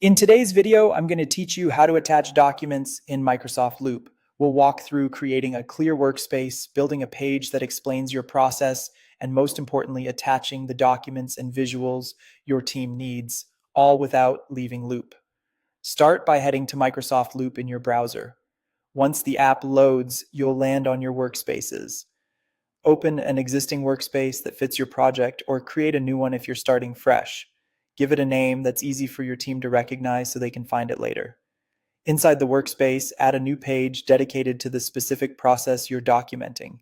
In today's video, I'm going to teach you how to attach documents in Microsoft Loop. We'll walk through creating a clear workspace, building a page that explains your process, and most importantly, attaching the documents and visuals your team needs, all without leaving Loop. Start by heading to Microsoft Loop in your browser. Once the app loads, you'll land on your workspaces. Open an existing workspace that fits your project or create a new one if you're starting fresh. Give it a name that's easy for your team to recognize so they can find it later. Inside the workspace, add a new page dedicated to the specific process you're documenting.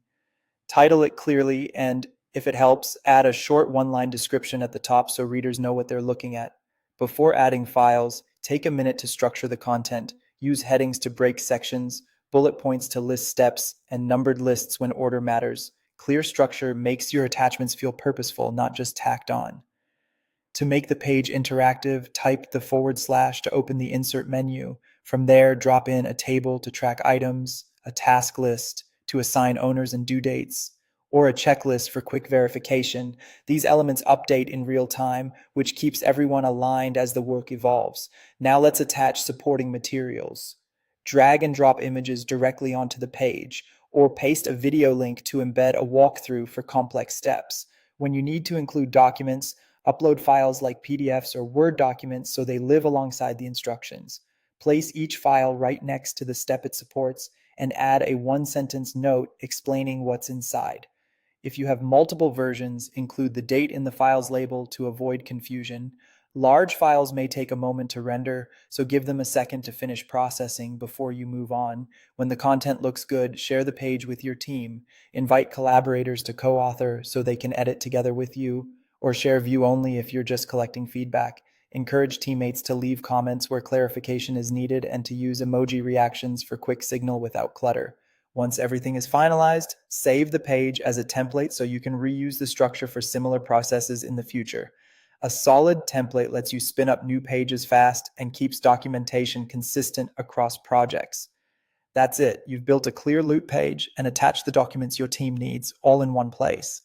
Title it clearly and, if it helps, add a short one-line description at the top so readers know what they're looking at. Before adding files, take a minute to structure the content. Use headings to break sections, bullet points to list steps, and numbered lists when order matters. Clear structure makes your attachments feel purposeful, not just tacked on. To make the page interactive, type the / to open the insert menu. From there, drop in a table to track items, a task list to assign owners and due dates, or a checklist for quick verification. These elements update in real time, which keeps everyone aligned as the work evolves. Now let's attach supporting materials. Drag and drop images directly onto the page, or paste a video link to embed a walkthrough for complex steps. When you need to include documents, upload files like PDFs or Word documents so they live alongside the instructions. Place each file right next to the step it supports and add a one-sentence note explaining what's inside. If you have multiple versions, include the date in the file's label to avoid confusion. Large files may take a moment to render, so give them a second to finish processing before you move on. When the content looks good, share the page with your team. Invite collaborators to co-author so they can edit together with you, or share view only if you're just collecting feedback. Encourage teammates to leave comments where clarification is needed and to use emoji reactions for quick signal without clutter. Once everything is finalized, save the page as a template so you can reuse the structure for similar processes in the future. A solid template lets you spin up new pages fast and keeps documentation consistent across projects. That's it. You've built a clear Loop page and attached the documents your team needs all in one place.